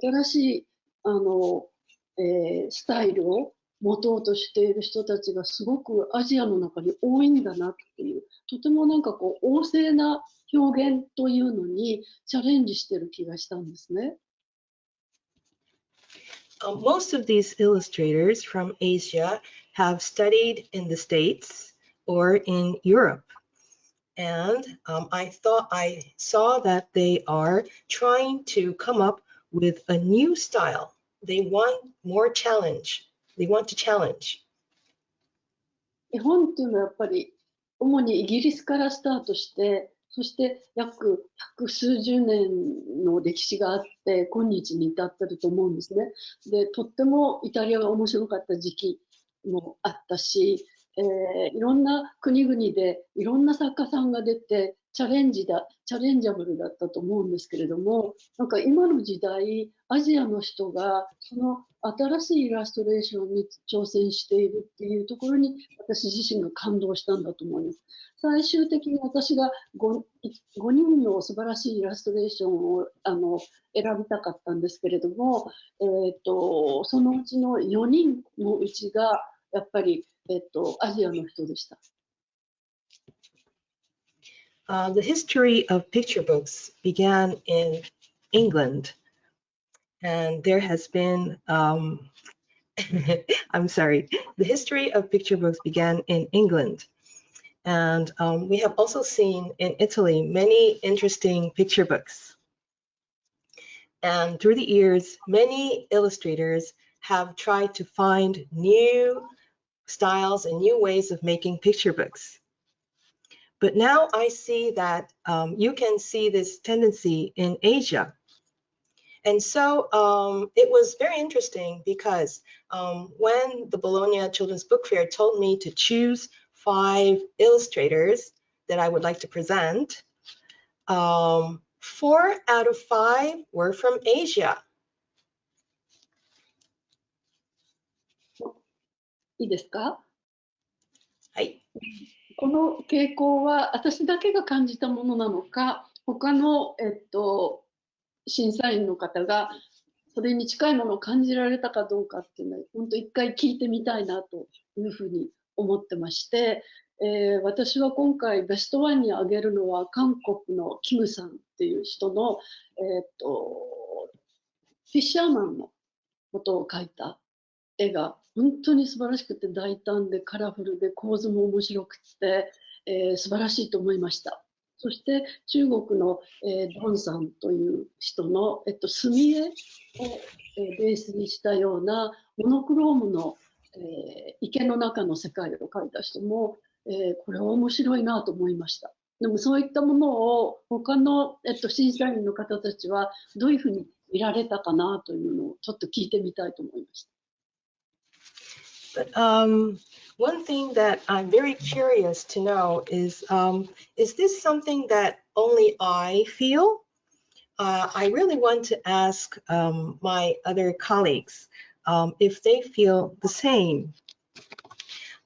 新しいスタイルを持とうとしている人たちがすごくアジアの中に多いんだなっていう、とてもなんか旺盛な表現というのにチャレンジしてる気がしたんですね。Most of these illustrators from Asia have studied in the States or in Europe. And I saw that they are trying to come up with a new style. They want more challenge. They want to challenge. 絵本っていうのはやっぱり主にイギリスからスタートして、そして約百数十年の歴史があって今日に至ってると思うんですね。で、とってもイタリアが面白かった時期もあったし、いろんな国々でいろんな作家さんが出てチャレンジャブルだったと思うんですけれども、なんか今の時代アジアの人がその新しいイラストレーションに挑戦しているっていうところに私自身が感動したんだと思います。最終的に私が5人の素晴らしいイラストレーションを選びたかったんですけれども、そのうちの4人のうちがやっぱり、アジアの人でした。The history of picture books began in England, and there has been, I'm sorry, the history of picture books began in England. And we have also seen in Italy many interesting picture books. And through the years, many illustrators have tried to find new styles and new ways of making picture books. But now I see that you can see this tendency in Asia. And so it was very interesting because when the Bologna Children's Book Fair told me to choose 5 illustrators that I would like to present, 4 out of 5 were from Asia. いいですか？はい。この傾向は私だけが感じたものなのか、他の、審査員の方がそれに近いものを感じられたかどうかっていうのは本当一回聞いてみたいなというふうに思ってまして、私は今回ベストワンに挙げるのは韓国のキムさんっていう人の、フィッシャーマンのことを描いた絵が本当に素晴らしくて大胆でカラフルで構図も面白くて、素晴らしいと思いました。そして中国の、ドンさんという人の、墨絵を、ベースにしたようなモノクロームの、池の中の世界を描いた人も、これは面白いなと思いました。でもそういったものを他の、審査員の方たちはどういうふうに見られたかなというのをちょっと聞いてみたいと思いました。But one thing that I'm very curious to know is this something that only I feel? I really want to ask my other colleagues if they feel the same.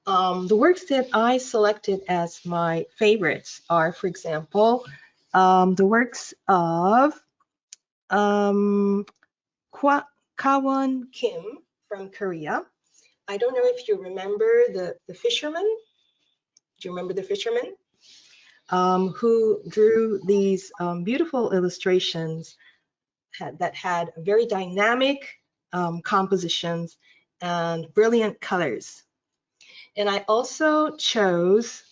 The works that I selected as my favorites are, for example, the works of Kwon Kim from Korea. I don't know if you remember the fisherman. Do you remember the fisherman? Who drew these beautiful illustrations that had very dynamic compositions and brilliant colors. And I also chose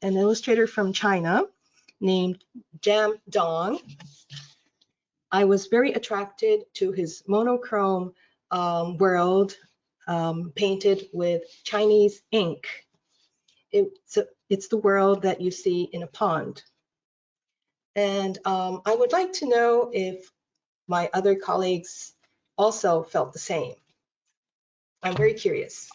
an illustrator from China named Jam Dong. I was very attracted to his monochrome world painted with Chinese ink. It's the world that you see in a pond. And I would like to know if my other colleagues also felt the same. I'm very curious.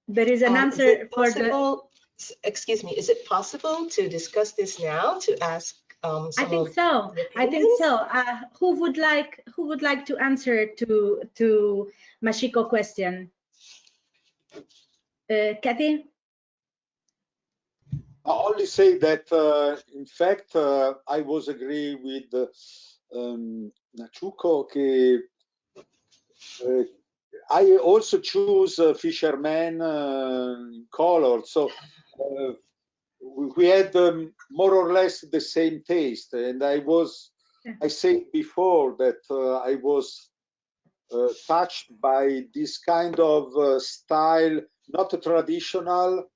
There is an answer for the. Excuse me, is it possible to discuss this now, to ask I think so. Who would like to answer to Machiko question? Cathy? I'll only say that in fact I was agree with Machiko. I also choose fisherman color, so we had more or less the same taste, and I said before that I was touched by this kind of style, not traditional,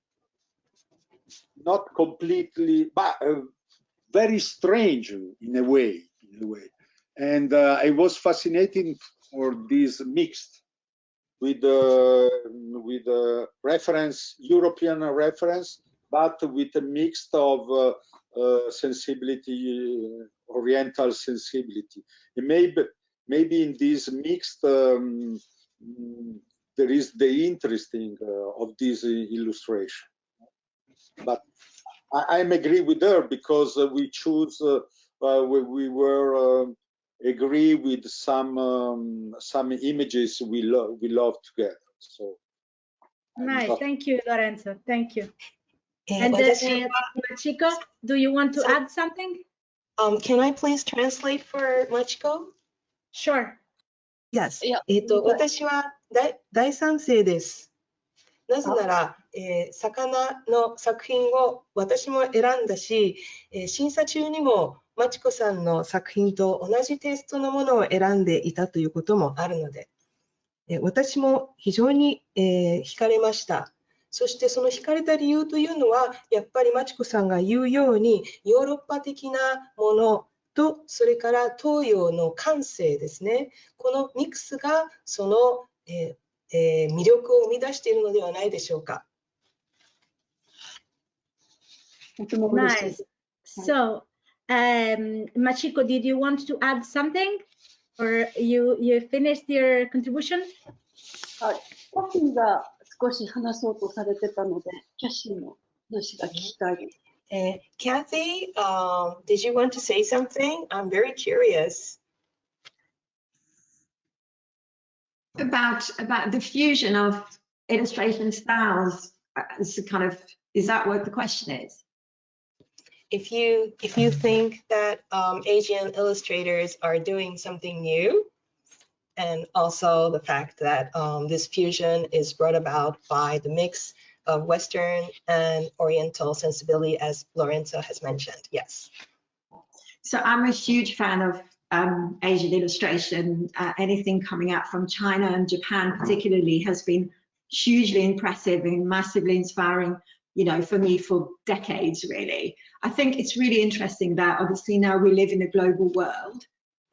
not completely, but very strange in a way. And I was fascinated for this mixed with reference, European reference, but with a mix of sensibility, Oriental sensibility. And maybe in this mixed, there is the interesting of this illustration. But I'm agree with her because we choose, we were agree with some images we love together. So nice. Thank you, Lorenzo. Thank you. And Machiko, do you want to add something? Can I please translate for Machiko? Sure. Yes. 私は大賛成です。なぜなら、魚の作品を私も選んだし、審査中にもマチコさんの作品と同じテイストのものを選んでいたということもあるので、私も非常に、惹かれました。そしてその惹かれた理由というのは、やっぱりマチコさんが言うように、ヨーロッパ的なものと、それから東洋の感性ですね。このミックスがその、魅力を生み出しているのではないでしょうか。Nice. So, Machiko, did you want to add something, or you finished your contribution? はい。キャシーが少し話そうとされてたので、キャシーの話が聞きたいです。Cathy, did you want to say something? I'm very curious. about the fusion of illustration styles. Is that what the question is? If you think that Asian illustrators are doing something new, and also the fact that this fusion is brought about by the mix of Western and Oriental sensibility, as Lorenzo has mentioned, yes. So I'm a huge fan of Asian illustration. Anything coming out from China and Japan particularly has been hugely impressive and massively inspiring, you know, for me for decades, really. I think it's really interesting that obviously now we live in a global world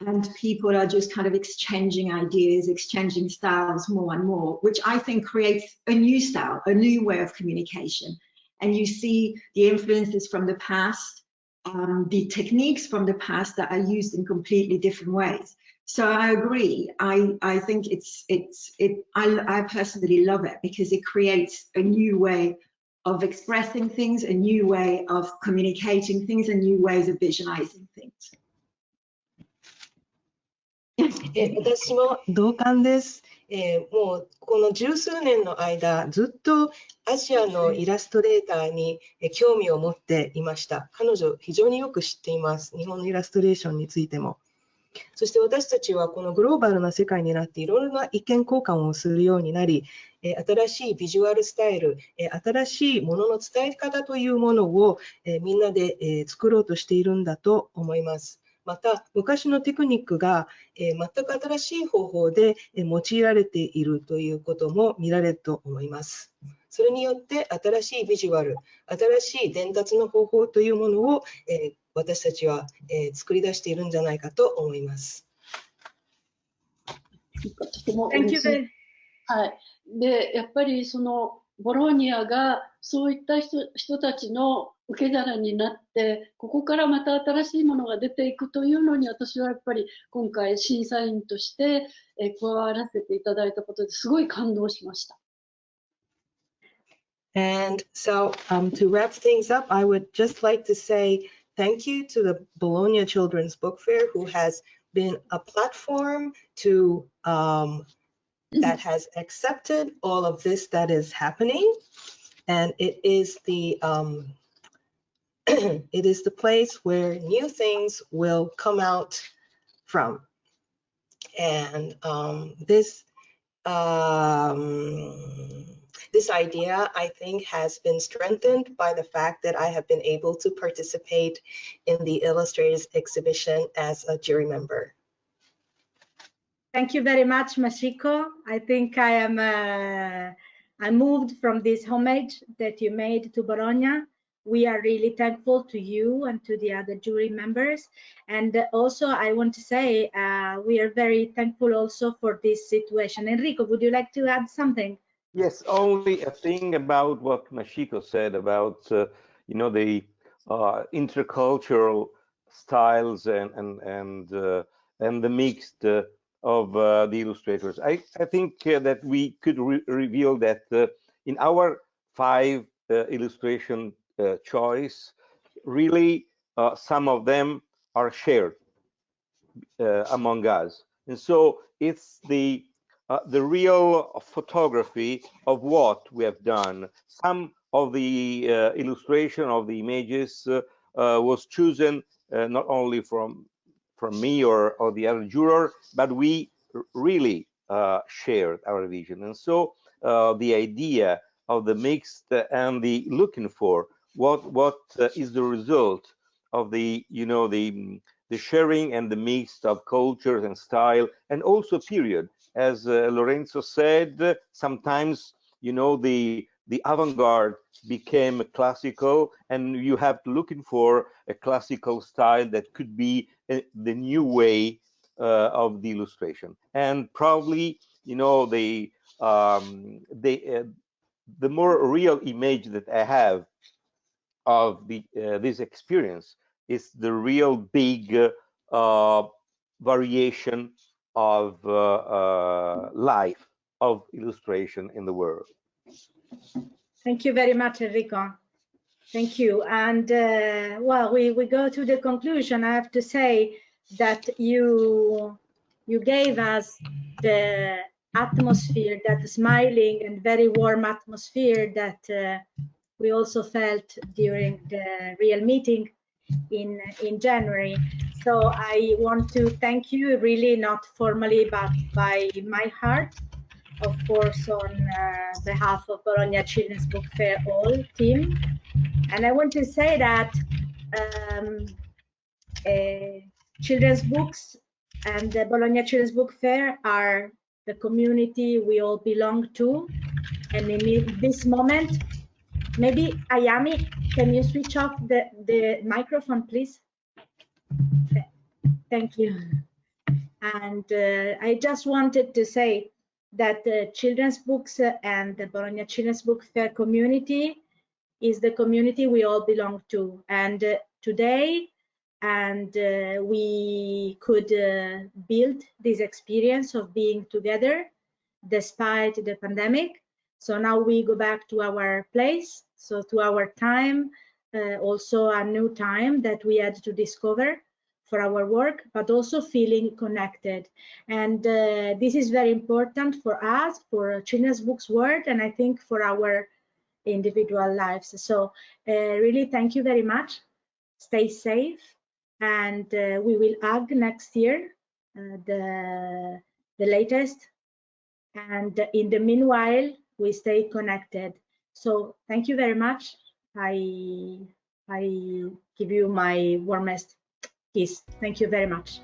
and people are just kind of exchanging ideas, exchanging styles more and more, which I think creates a new style, a new way of communication. And you see the influences from the past, the techniques from the past that are used in completely different ways. So I agree. I think I personally love it because it creates a new way of expressing things, a new way of communicating things, and new ways of visualizing things. 私も同感です。もうこの十数年の間、ずっとアジアのイラストレーターに興味を持っていました。彼女、非常によく知っています。日本のイラストレーションについても。そして私たちはこのグローバルな世界になっていろいろな意見交換をするようになり、新しいビジュアルスタイル、新しいものの伝え方というものをみんなで作ろうとしているんだと思います。また、昔のテクニックが全く新しい方法で用いられているということも見られると思います。それによって新しいビジュアル、新しい伝達の方法というものを私たちは作り出しているんじゃないかと思います。とても嬉しい。はい。で、やっぱりそのボローニャがそういった人たちの受け皿になって、ここからまた新しいものが出ていくというのに、私はやっぱり今回審査員として加わらせていただいたことですごい感動しました。And so to wrap things up, I would just like to say thank you to the Bologna Children's Book Fair, who has been a platform to that has accepted all of this that is happening, and it is the it is the place where new things will come out from. And this idea, I think, has been strengthened by the fact that I have been able to participate in the Illustrators Exhibition as a jury member. Thank you very much, Machiko. I think I'm moved from this homage that you made to Bologna. We are really thankful to you and to the other jury members. And also, I want to say we are very thankful also for this situation. Enrico, would you like to add something? Yes, only a thing about what Machiko said about you know, the intercultural styles and the mixed of the illustrators. I think that we could reveal that in our 5 illustration choice, really some of them are shared among us, and so it's the real photography of what we have done. Some of the illustration of the images was chosen not only from me or the other juror, but we really shared our vision. And so the idea of the mixed and the looking for what is the result of the, you know, the sharing and the mix of cultures and style, and also period. As Lorenzo said, sometimes, you know, the avant-garde became classical, and you have to looking for a classical style that could be the new way of the illustration. And probably, you know, the more real image that I have of this experience is the real big variation of life of illustration in the world. Thank you very much, Enrico. Thank you. And well, we go to the conclusion. I have to say that you gave us the atmosphere, that smiling and very warm atmosphere that we also felt during the real meeting in January. So I want to thank you, really not formally, but by my heart, of course, on behalf of Bologna Children's Book Fair all team. And I want to say that children's books and the Bologna Children's Book Fair are the community we all belong to. And in this moment, maybe Ayami, can you switch off the microphone, please? Thank you. And I just wanted to say that the children's books and the Bologna Children's Book Fair community is the community we all belong to. And today, we could build this experience of being together despite the pandemic. So now we go back to our place, so to our time, also a new time that we had to discover for our work, but also feeling connected. And this is very important for us, for children's books world, and I think for our individual lives. So really thank you very much. Stay safe, and we will hug next year, the latest. And in the meanwhile, we stay connected. So thank you very much. I give you my warmest kiss. Thank you very much.